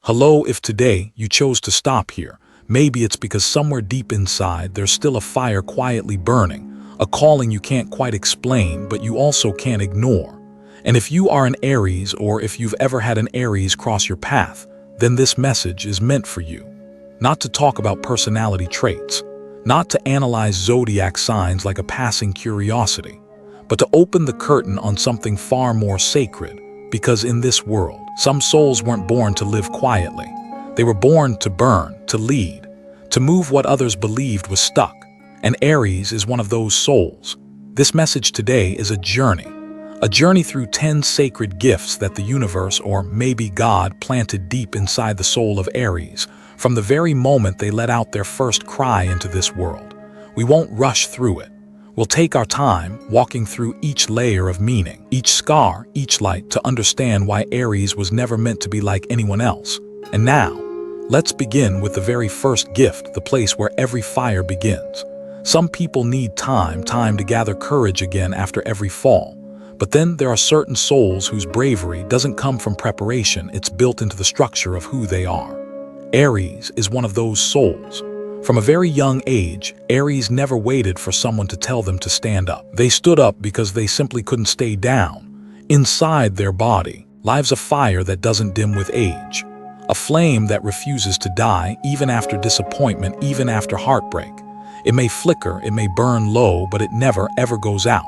Hello, if today you chose to stop here, maybe it's because somewhere deep inside there's still a fire quietly burning, a calling you can't quite explain but you also can't ignore. And if you are an Aries, or if you've ever had an Aries cross your path, then this message is meant for you. Not to talk about personality traits, not to analyze zodiac signs like a passing curiosity, but to open the curtain on something far more sacred. Because in this world, some souls weren't born to live quietly. They were born to burn, to lead, to move what others believed was stuck. And Aries is one of those souls. This message today is a journey through 10 sacred gifts that the universe, or maybe God, planted deep inside the soul of Aries, from the very moment they let out their first cry into this world. We won't rush through it. We'll take our time, walking through each layer of meaning, each scar, each light, to understand why Aries was never meant to be like anyone else. And now, let's begin with the very first gift, the place where every fire begins. Some people need time to gather courage again after every fall. But then there are certain souls whose bravery doesn't come from preparation, it's built into the structure of who they are. Aries is one of those souls. From a very young age, Aries never waited for someone to tell them to stand up. They stood up because they simply couldn't stay down. Inside their body lives a fire that doesn't dim with age, a flame that refuses to die even after disappointment, even after heartbreak. It may flicker, it may burn low, but it never ever goes out.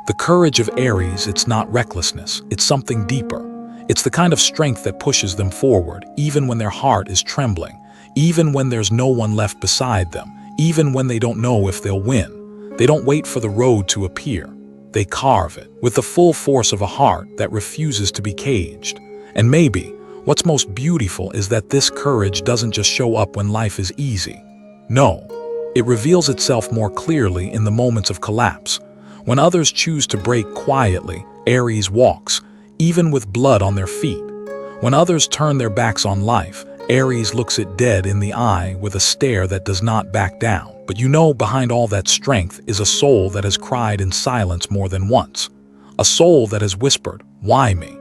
The courage of Aries, it's not recklessness, it's something deeper. It's the kind of strength that pushes them forward, even when their heart is trembling. Even when there's no one left beside them, even when they don't know if they'll win. They don't wait for the road to appear. They carve it with the full force of a heart that refuses to be caged. And maybe what's most beautiful is that this courage doesn't just show up when life is easy. No, it reveals itself more clearly in the moments of collapse. When others choose to break quietly, Aries walks, even with blood on their feet. When others turn their backs on life, Aries looks it dead in the eye with a stare that does not back down. But you know, behind all that strength is a soul that has cried in silence more than once. A soul that has whispered, "Why me?"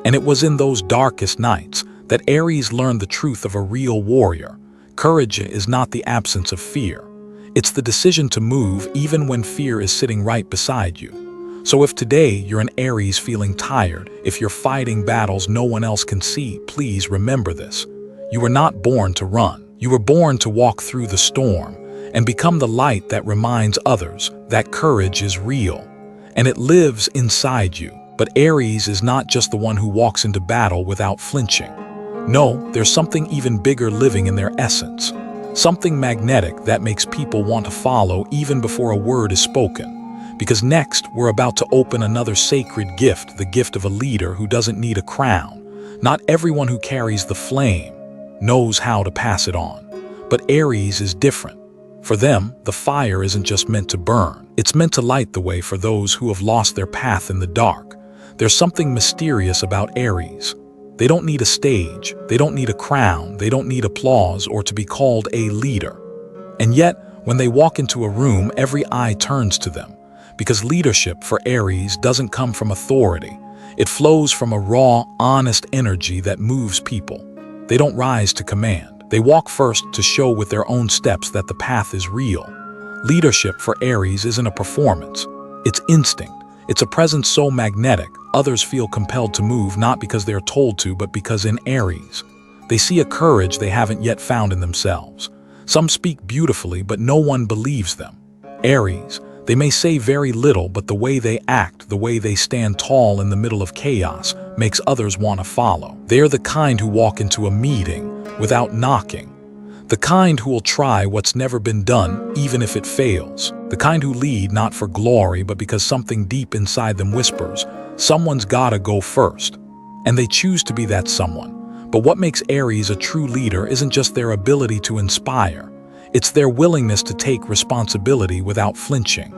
And it was in those darkest nights that Aries learned the truth of a real warrior. Courage is not the absence of fear. It's the decision to move even when fear is sitting right beside you. So if today you're an Aries feeling tired, if you're fighting battles no one else can see, please remember this. You were not born to run. You were born to walk through the storm and become the light that reminds others that courage is real and it lives inside you. But Aries is not just the one who walks into battle without flinching. No, there's something even bigger living in their essence. Something magnetic that makes people want to follow even before a word is spoken. Because next, we're about to open another sacred gift, the gift of a leader who doesn't need a crown. Not everyone who carries the flame knows how to pass it on. But Aries is different. For them, the fire isn't just meant to burn. It's meant to light the way for those who have lost their path in the dark. There's something mysterious about Aries. They don't need a stage, they don't need a crown, they don't need applause or to be called a leader. And yet, when they walk into a room, every eye turns to them. Because leadership for Aries doesn't come from authority. It flows from a raw, honest energy that moves people. They don't rise to command. They walk first to show with their own steps that the path is real. Leadership for Aries isn't a performance. It's instinct. It's a presence so magnetic, others feel compelled to move not because they're told to, but because in Aries, they see a courage they haven't yet found in themselves. Some speak beautifully, but no one believes them. Aries, they may say very little, but the way they act, the way they stand tall in the middle of chaos, makes others want to follow. They're the kind who walk into a meeting without knocking. The kind who will try what's never been done, even if it fails. The kind who lead not for glory, but because something deep inside them whispers, someone's gotta go first. And they choose to be that someone. But what makes Aries a true leader isn't just their ability to inspire. It's their willingness to take responsibility without flinching.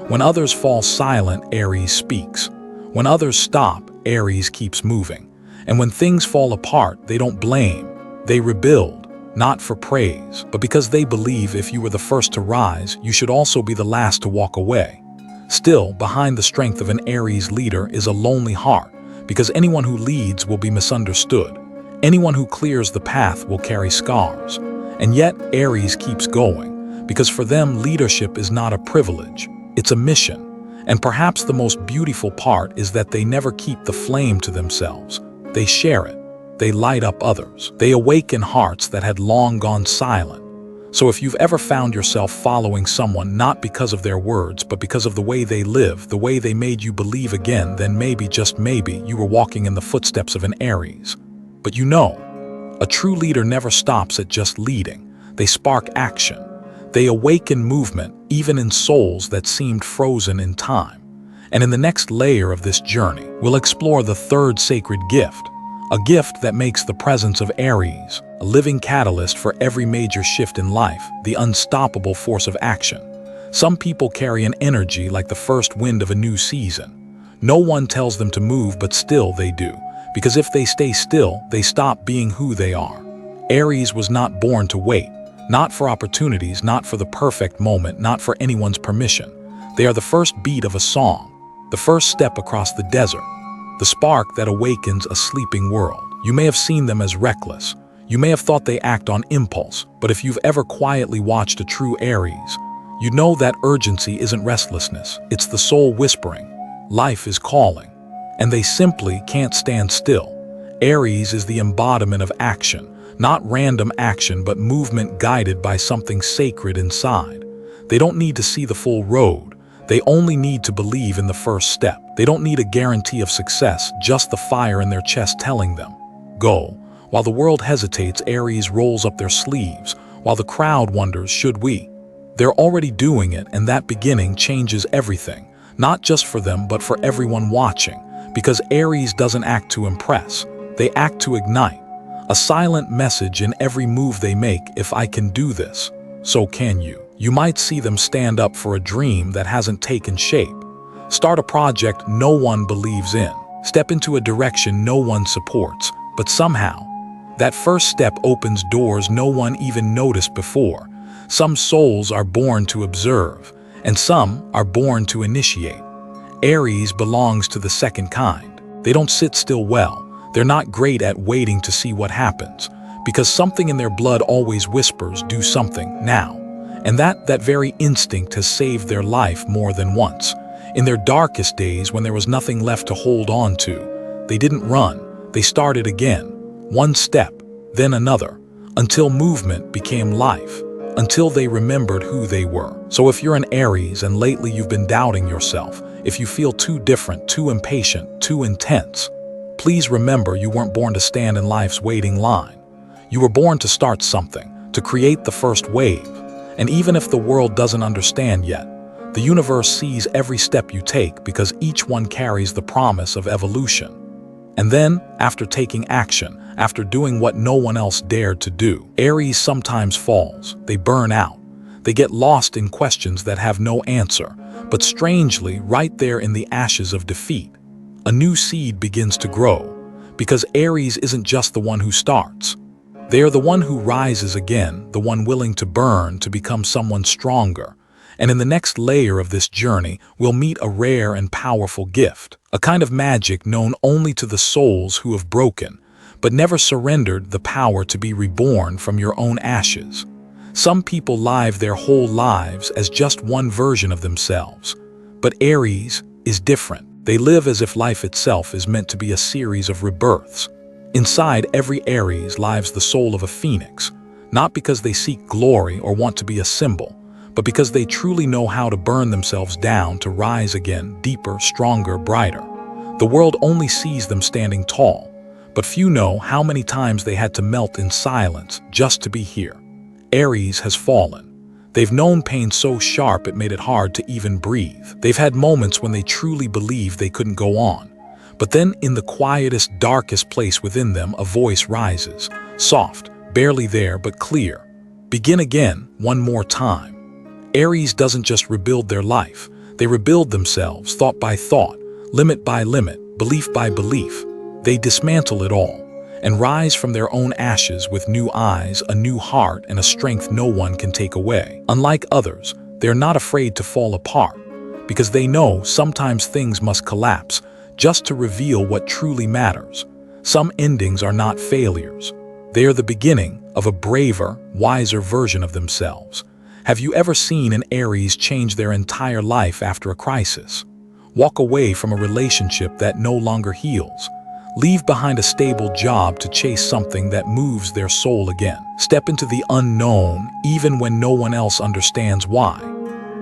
When others fall silent, Aries speaks. When others stop, Aries keeps moving. And when things fall apart, they don't blame. They rebuild. Not for praise, but because they believe if you were the first to rise, you should also be the last to walk away. Still, behind the strength of an Aries leader is a lonely heart, because anyone who leads will be misunderstood. Anyone who clears the path will carry scars. And yet, Aries keeps going, because for them, leadership is not a privilege, it's a mission. And perhaps the most beautiful part is that they never keep the flame to themselves. They share it. They light up others. They awaken hearts that had long gone silent. So if you've ever found yourself following someone not because of their words, but because of the way they live, the way they made you believe again, then maybe, just maybe, you were walking in the footsteps of an Aries. But you know, a true leader never stops at just leading. They spark action. They awaken movement, even in souls that seemed frozen in time. And in the next layer of this journey, we'll explore the third sacred gift, a gift that makes the presence of Aries a living catalyst for every major shift in life, the unstoppable force of action. Some people carry an energy like the first wind of a new season. No one tells them to move, but still they do, because if they stay still, they stop being who they are. Aries was not born to wait. Not for opportunities, not for the perfect moment, not for anyone's permission. They are the first beat of a song, the first step across the desert, the spark that awakens a sleeping world. You may have seen them as reckless. You may have thought they act on impulse, but if you've ever quietly watched a true Aries, you know that urgency isn't restlessness, it's the soul whispering. Life is calling, and they simply can't stand still. Aries is the embodiment of action. Not random action, but movement guided by something sacred inside. They don't need to see the full road. They only need to believe in the first step. They don't need a guarantee of success, just the fire in their chest telling them, go. While the world hesitates, Aries rolls up their sleeves. While the crowd wonders, should we? They're already doing it, and that beginning changes everything. Not just for them, but for everyone watching. Because Aries doesn't act to impress. They act to ignite. A silent message in every move they make: if I can do this, so can you. You might see them stand up for a dream that hasn't taken shape. Start a project no one believes in. Step into a direction no one supports. But somehow, that first step opens doors no one even noticed before. Some souls are born to observe, and some are born to initiate. Aries belongs to the second kind. They don't sit still well. They're not great at waiting to see what happens, because something in their blood always whispers, do something now. And that very instinct has saved their life more than once. In their darkest days, when there was nothing left to hold on to, they didn't run. They started again, one step, then another, until movement became life, until they remembered who they were. So if you're an Aries and lately you've been doubting yourself, if you feel too different, too impatient, too intense, please remember you weren't born to stand in life's waiting line. You were born to start something, to create the first wave. And even if the world doesn't understand yet, the universe sees every step you take, because each one carries the promise of evolution. And then, after taking action, after doing what no one else dared to do, Aries sometimes falls. They burn out. They get lost in questions that have no answer. But strangely, right there in the ashes of defeat, a new seed begins to grow. Because Aries isn't just the one who starts. They are the one who rises again, the one willing to burn to become someone stronger. And in the next layer of this journey, we'll meet a rare and powerful gift, a kind of magic known only to the souls who have broken, but never surrendered the power to be reborn from your own ashes. Some people live their whole lives as just one version of themselves. But Aries is different. They live as if life itself is meant to be a series of rebirths. Inside every Aries lives the soul of a phoenix, not because they seek glory or want to be a symbol, but because they truly know how to burn themselves down to rise again, deeper, stronger, brighter. The world only sees them standing tall, but few know how many times they had to melt in silence just to be here. Aries has fallen. They've known pain so sharp it made it hard to even breathe. They've had moments when they truly believed they couldn't go on. But then in the quietest, darkest place within them, a voice rises, soft, barely there, but clear. Begin again, one more time. Aries doesn't just rebuild their life. They rebuild themselves, thought by thought, limit by limit, belief by belief. They dismantle it all and rise from their own ashes with new eyes, a new heart, and a strength no one can take away. Unlike others, they're not afraid to fall apart, because they know sometimes things must collapse just to reveal what truly matters. Some endings are not failures. They are the beginning of a braver, wiser version of themselves. Have you ever seen an Aries change their entire life after a crisis? Walk away from a relationship that no longer heals. Leave behind a stable job to chase something that moves their soul again. Step into the unknown even when no one else understands why.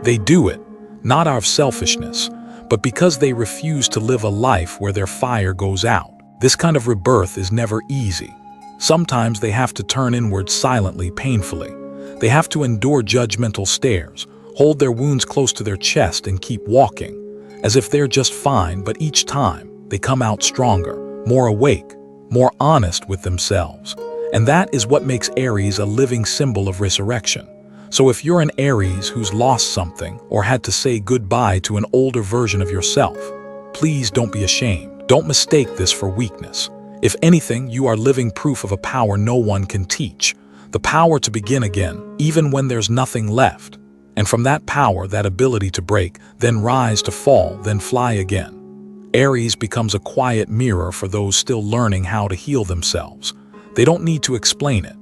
They do it, not out of selfishness, but because they refuse to live a life where their fire goes out. This kind of rebirth is never easy. Sometimes they have to turn inward silently, painfully. They have to endure judgmental stares, hold their wounds close to their chest and keep walking, as if they're just fine, but each time they come out stronger, more awake, more honest with themselves. And that is what makes Aries a living symbol of resurrection. So if you're an Aries who's lost something or had to say goodbye to an older version of yourself, please don't be ashamed. Don't mistake this for weakness. If anything, you are living proof of a power no one can teach. The power to begin again, even when there's nothing left. And from that power, that ability to break, then rise, to fall, then fly again. Aries becomes a quiet mirror for those still learning how to heal themselves. They don't need to explain it.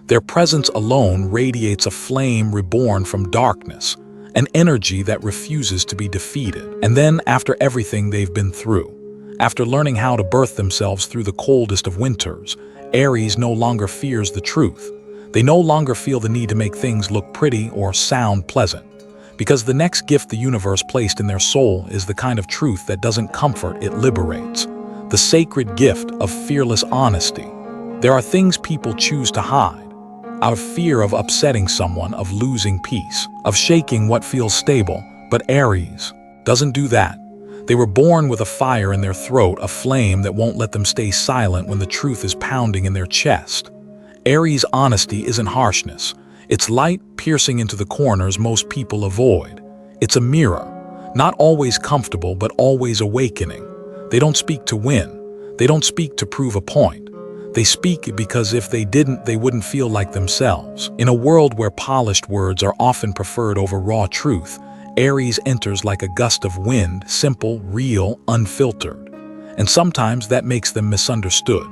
Their presence alone radiates a flame reborn from darkness, an energy that refuses to be defeated. And then, after everything they've been through, after learning how to birth themselves through the coldest of winters, Aries no longer fears the truth. They no longer feel the need to make things look pretty or sound pleasant. Because the next gift the universe placed in their soul is the kind of truth that doesn't comfort, it liberates. The sacred gift of fearless honesty. There are things people choose to hide, out of fear of upsetting someone, of losing peace, of shaking what feels stable. But Aries doesn't do that. They were born with a fire in their throat, a flame that won't let them stay silent when the truth is pounding in their chest. Aries' honesty isn't harshness. It's light piercing into the corners most people avoid. It's a mirror, not always comfortable but always awakening. They don't speak to win. They don't speak to prove a point. They speak because if they didn't, they wouldn't feel like themselves. In a world where polished words are often preferred over raw truth, Aries enters like a gust of wind, simple, real, unfiltered. And sometimes that makes them misunderstood.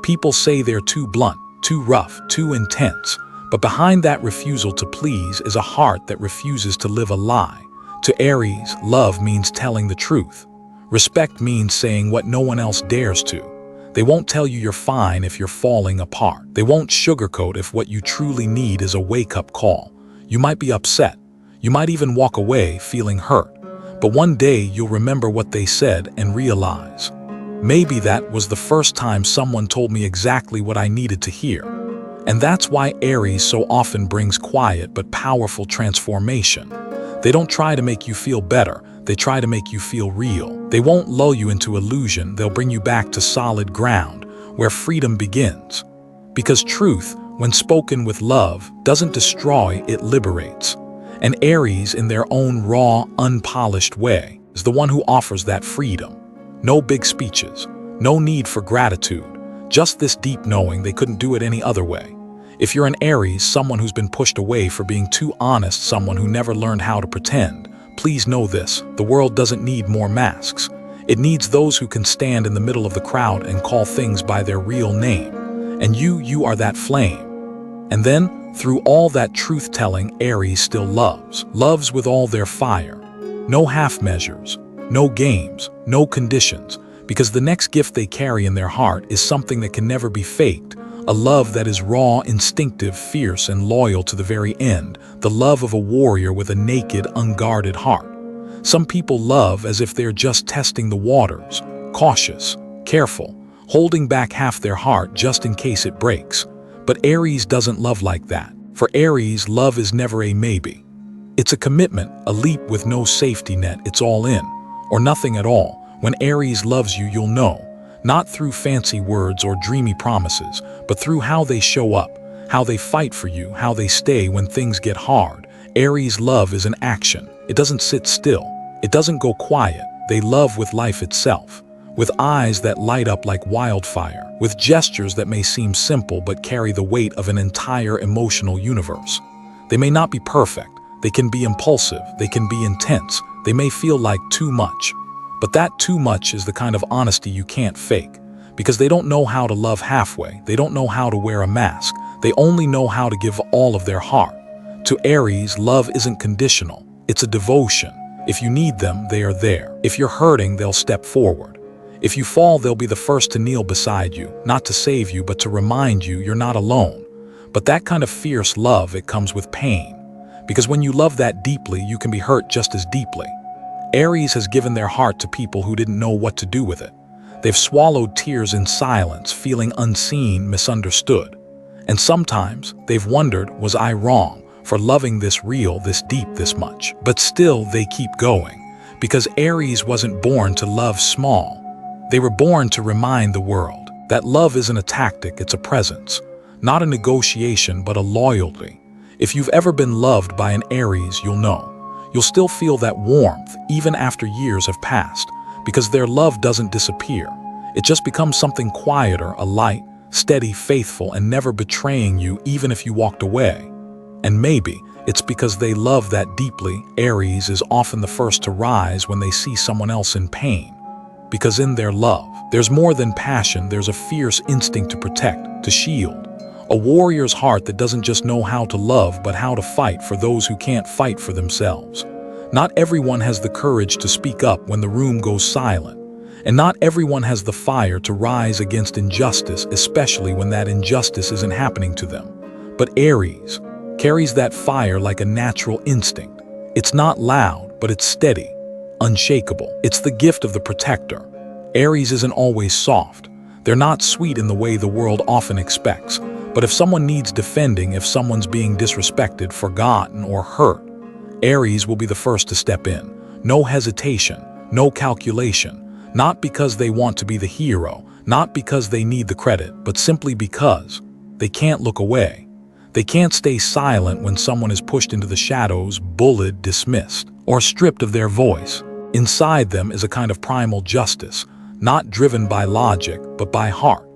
People say they're too blunt, too rough, too intense. But behind that refusal to please is a heart that refuses to live a lie. To Aries, love means telling the truth. Respect means saying what no one else dares to. They won't tell you you're fine if you're falling apart. They won't sugarcoat if what you truly need is a wake-up call. You might be upset. You might even walk away feeling hurt. But one day you'll remember what they said and realize, maybe that was the first time someone told me exactly what I needed to hear. And that's why Aries so often brings quiet but powerful transformation. They don't try to make you feel better. They try to make you feel real. They won't lull you into illusion. They'll bring you back to solid ground, where freedom begins. Because truth, when spoken with love, doesn't destroy, it liberates. And Aries, in their own raw, unpolished way, is the one who offers that freedom. No big speeches, no need for gratitude, just this deep knowing they couldn't do it any other way. If you're an Aries, someone who's been pushed away for being too honest, someone who never learned how to pretend, please know this: the world doesn't need more masks. It needs those who can stand in the middle of the crowd and call things by their real name. And you are that flame. And then, through all that truth-telling, Aries still loves with all their fire. No half measures, no games, no conditions, because the next gift they carry in their heart is something that can never be faked. A love that is raw, instinctive, fierce, and loyal to the very end. The love of a warrior with a naked, unguarded heart. Some people love as if they're just testing the waters, cautious, careful, holding back half their heart just in case it breaks. But Aries doesn't love like that. For Aries, love is never a maybe. It's a commitment, a leap with no safety net. It's all in, or nothing at all. When Aries loves you, you'll know. Not through fancy words or dreamy promises, but through how they show up, how they fight for you, how they stay when things get hard. Aries' love is an action. It doesn't sit still. It doesn't go quiet. They love with life itself, with eyes that light up like wildfire, with gestures that may seem simple but carry the weight of an entire emotional universe. They may not be perfect. They can be impulsive. They can be intense. They may feel like too much. But that too much is the kind of honesty you can't fake, because they don't know how to love halfway. They don't know how to wear a mask. They only know how to give all of their heart. To Aries, love isn't conditional. It's a devotion. If you need them, they are there. If you're hurting, they'll step forward. If you fall, they'll be the first to kneel beside you, not to save you, but to remind you you're not alone. But that kind of fierce love, it comes with pain. Because when you love that deeply, you can be hurt just as deeply. Aries has given their heart to people who didn't know what to do with it. They've swallowed tears in silence, feeling unseen, misunderstood. And sometimes they've wondered, was I wrong for loving this real, this deep, this much? But still they keep going, because Aries wasn't born to love small. They were born to remind the world that love isn't a tactic, it's a presence. Not a negotiation, but a loyalty. If you've ever been loved by an Aries, you'll know. You'll still feel that warmth, even after years have passed, because their love doesn't disappear. It just becomes something quieter, a light, steady, faithful, and never betraying you even if you walked away. And maybe it's because they love that deeply. Aries is often the first to rise when they see someone else in pain. Because in their love, there's more than passion, there's a fierce instinct to protect, to shield. A warrior's heart that doesn't just know how to love, but how to fight for those who can't fight for themselves. Not everyone has the courage to speak up when the room goes silent. And not everyone has the fire to rise against injustice, especially when that injustice isn't happening to them. But Aries carries that fire like a natural instinct. It's not loud, but it's steady, unshakable. It's the gift of the protector. Aries isn't always soft. They're not sweet in the way the world often expects. But if someone needs defending, if someone's being disrespected, forgotten, or hurt, Aries will be the first to step in. No hesitation, no calculation. Not because they want to be the hero, not because they need the credit, but simply because they can't look away. They can't stay silent when someone is pushed into the shadows, bullied, dismissed, or stripped of their voice. Inside them is a kind of primal justice, not driven by logic, but by heart.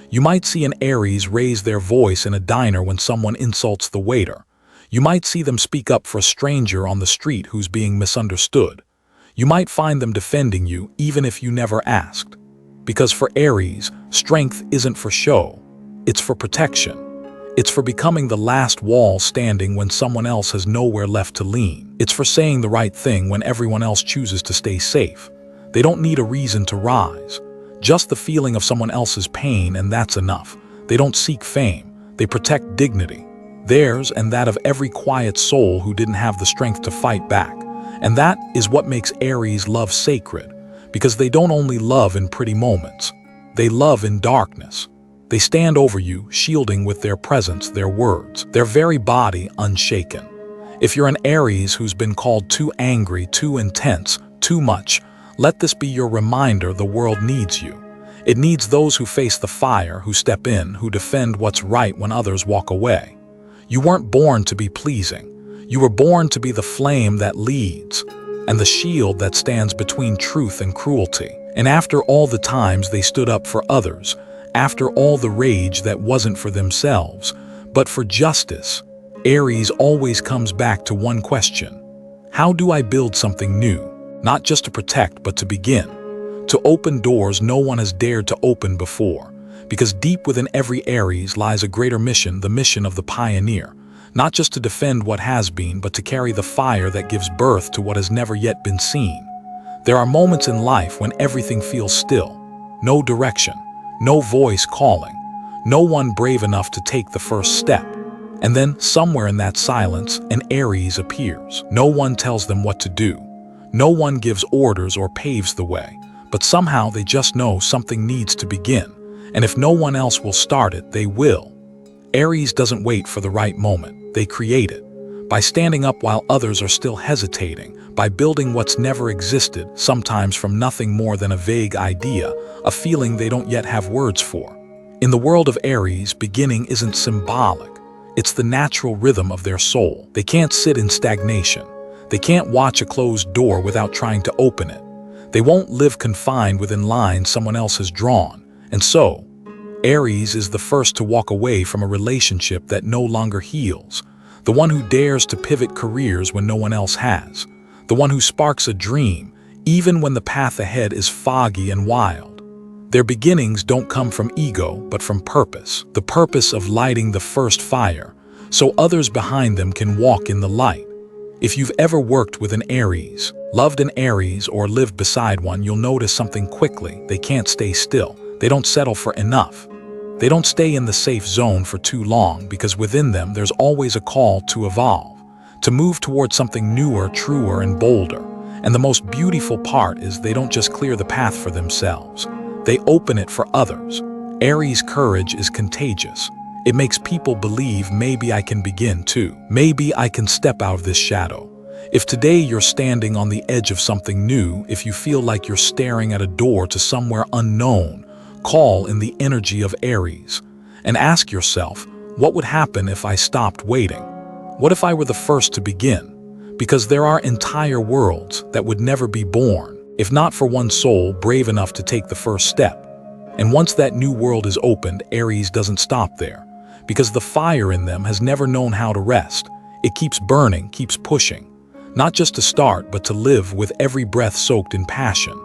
You might see an Aries raise their voice in a diner when someone insults the waiter. You might see them speak up for a stranger on the street who's being misunderstood. You might find them defending you even if you never asked. Because for Aries, strength isn't for show. It's for protection. It's for becoming the last wall standing when someone else has nowhere left to lean. It's for saying the right thing when everyone else chooses to stay safe. They don't need a reason to rise. Just the feeling of someone else's pain, and that's enough. They don't seek fame. They protect dignity. Theirs and that of every quiet soul who didn't have the strength to fight back. And that is what makes Aries love sacred, because they don't only love in pretty moments. They love in darkness. They stand over you, shielding with their presence, their words, their very body unshaken. If you're an Aries who's been called too angry, too intense, too much, let this be your reminder the world needs you. It needs those who face the fire, who step in, who defend what's right when others walk away. You weren't born to be pleasing. You were born to be the flame that leads, and the shield that stands between truth and cruelty. And after all the times they stood up for others, after all the rage that wasn't for themselves, but for justice, Aries always comes back to one question. How do I build something new? Not just to protect, but to begin. To open doors no one has dared to open before. Because deep within every Aries lies a greater mission, the mission of the pioneer. Not just to defend what has been, but to carry the fire that gives birth to what has never yet been seen. There are moments in life when everything feels still. No direction, no voice calling, no one brave enough to take the first step. And then, somewhere in that silence, an Aries appears. No one tells them what to do. No one gives orders or paves the way. But somehow they just know something needs to begin. And if no one else will start it, they will. Aries doesn't wait for the right moment. They create it. By standing up while others are still hesitating. By building what's never existed, sometimes from nothing more than a vague idea, a feeling they don't yet have words for. In the world of Aries, beginning isn't symbolic. It's the natural rhythm of their soul. They can't sit in stagnation. They can't watch a closed door without trying to open it. They won't live confined within lines someone else has drawn. And so, Aries is the first to walk away from a relationship that no longer heals. The one who dares to pivot careers when no one else has. The one who sparks a dream, even when the path ahead is foggy and wild. Their beginnings don't come from ego, but from purpose. The purpose of lighting the first fire, so others behind them can walk in the light. If you've ever worked with an Aries, loved an Aries, or lived beside one, you'll notice something quickly. They can't stay still. They don't settle for enough. They don't stay in the safe zone for too long, because within them there's always a call to evolve, to move towards something newer, truer, and bolder. And the most beautiful part is they don't just clear the path for themselves. They open it for others. Aries' courage is contagious. It makes people believe, maybe I can begin too. Maybe I can step out of this shadow. If today you're standing on the edge of something new, if you feel like you're staring at a door to somewhere unknown, call in the energy of Aries and ask yourself, what would happen if I stopped waiting? What if I were the first to begin? Because there are entire worlds that would never be born, if not for one soul brave enough to take the first step. And once that new world is opened, Aries doesn't stop there, because the fire in them has never known how to rest. It keeps burning, keeps pushing, not just to start, but to live with every breath soaked in passion.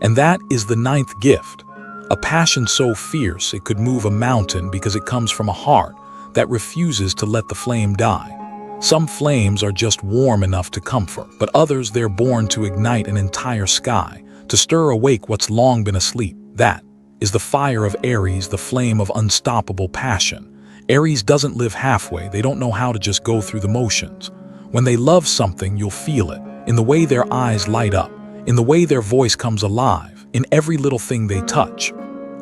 And that is the ninth gift. A passion so fierce it could move a mountain, because it comes from a heart that refuses to let the flame die. Some flames are just warm enough to comfort, but others, they're born to ignite an entire sky, to stir awake what's long been asleep. That is the fire of Aries, the flame of unstoppable passion. Aries doesn't live halfway. They don't know how to just go through the motions. When they love something, you'll feel it, in the way their eyes light up, in the way their voice comes alive, in every little thing they touch,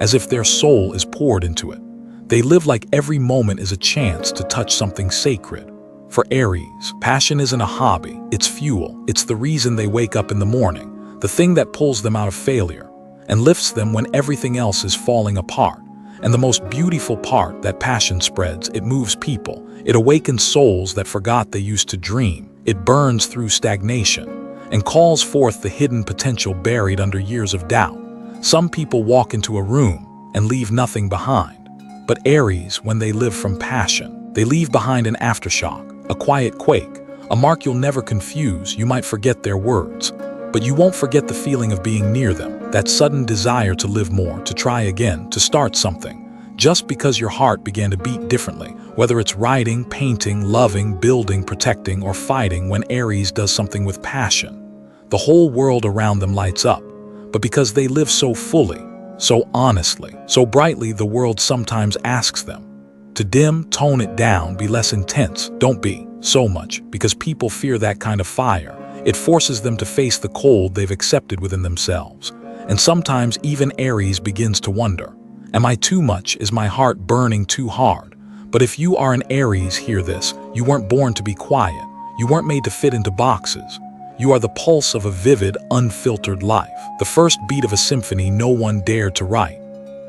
as if their soul is poured into it. They live like every moment is a chance to touch something sacred. For Aries, passion isn't a hobby, it's fuel. It's the reason they wake up in the morning, the thing that pulls them out of failure and lifts them when everything else is falling apart. And the most beautiful part, that passion spreads. It moves people. It awakens souls that forgot they used to dream. It burns through stagnation and calls forth the hidden potential buried under years of doubt. Some people walk into a room and leave nothing behind. But Aries, when they live from passion, they leave behind an aftershock, a quiet quake, a mark you'll never confuse. You might forget their words, but you won't forget the feeling of being near them, that sudden desire to live more, to try again, to start something, just because your heart began to beat differently. Whether it's writing, painting, loving, building, protecting, or fighting, when Aries does something with passion, the whole world around them lights up. But because they live so fully, so honestly, so brightly, the world sometimes asks them to dim, tone it down, be less intense. Don't be so much, because people fear that kind of fire. It forces them to face the cold they've accepted within themselves. And sometimes even Aries begins to wonder, am I too much? Is my heart burning too hard? But if you are an Aries, hear this. You weren't born to be quiet. You weren't made to fit into boxes. You are the pulse of a vivid, unfiltered life, the first beat of a symphony no one dared to write.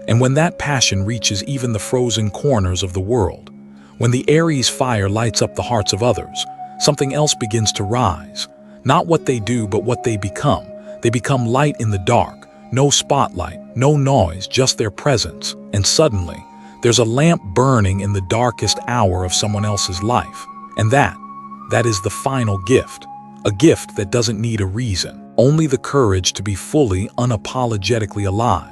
And when that passion reaches even the frozen corners of the world, when the Aries fire lights up the hearts of others, something else begins to rise. Not what they do, but what they become. They become light in the dark. No spotlight, no noise, just their presence. And suddenly, there's a lamp burning in the darkest hour of someone else's life. And that is the final gift. A gift that doesn't need a reason, only the courage to be fully, unapologetically alive.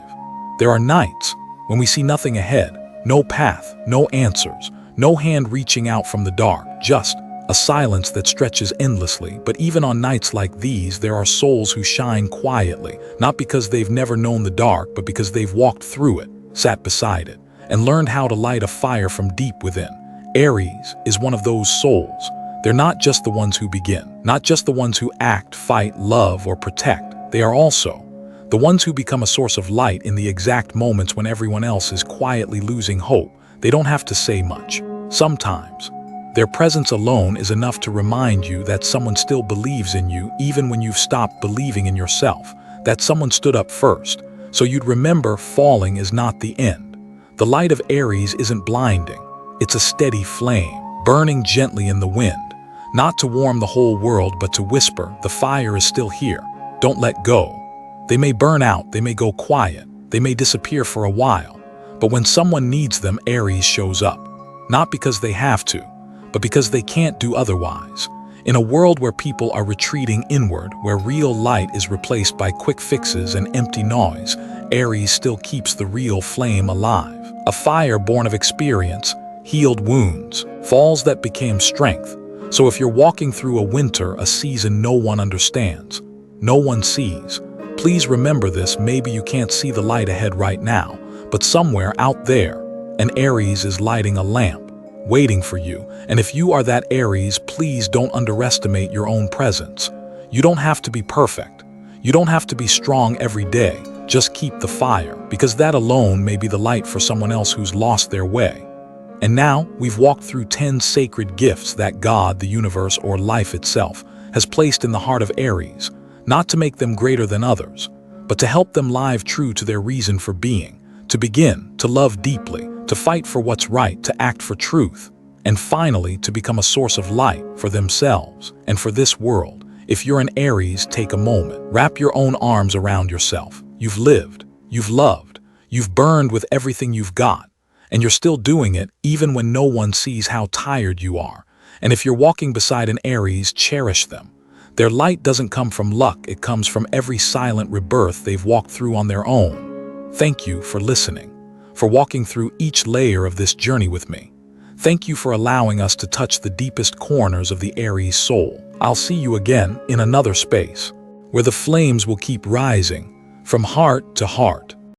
There are nights when we see nothing ahead, no path, no answers, no hand reaching out from the dark, just a silence that stretches endlessly. But even on nights like these, there are souls who shine quietly, not because they've never known the dark, but because they've walked through it, sat beside it, and learned how to light a fire from deep within. Aries is one of those souls. They're not just the ones who begin, not just the ones who act, fight, love, or protect. They are also the ones who become a source of light in the exact moments when everyone else is quietly losing hope. They don't have to say much. Sometimes, their presence alone is enough to remind you that someone still believes in you, even when you've stopped believing in yourself, that someone stood up first, so you'd remember falling is not the end. The light of Aries isn't blinding. It's a steady flame, burning gently in the wind, not to warm the whole world, but to whisper, the fire is still here. Don't let go. They may burn out, they may go quiet, they may disappear for a while, but when someone needs them, Aries shows up. Not because they have to, but because they can't do otherwise. In a world where people are retreating inward, where real light is replaced by quick fixes and empty noise, Aries still keeps the real flame alive. A fire born of experience, healed wounds, falls that became strength. So if you're walking through a winter, a season no one understands, no one sees, please remember this. Maybe you can't see the light ahead right now, but somewhere out there, an Aries is lighting a lamp, waiting for you. And if you are that Aries, please don't underestimate your own presence. You don't have to be perfect. You don't have to be strong every day. Just keep the fire, because that alone may be the light for someone else who's lost their way. And now, we've walked through 10 sacred gifts that God, the universe, or life itself has placed in the heart of Aries, not to make them greater than others, but to help them live true to their reason for being, to begin, to love deeply, to fight for what's right, to act for truth, and finally, to become a source of light for themselves and for this world. If you're an Aries, take a moment. Wrap your own arms around yourself. You've lived, you've loved, you've burned with everything you've got, and you're still doing it even when no one sees how tired you are. And if you're walking beside an Aries, cherish them. Their light doesn't come from luck, it comes from every silent rebirth they've walked through on their own. Thank you for listening, for walking through each layer of this journey with me. Thank you for allowing us to touch the deepest corners of the Aries soul. I'll see you again in another space, where the flames will keep rising, from heart to heart.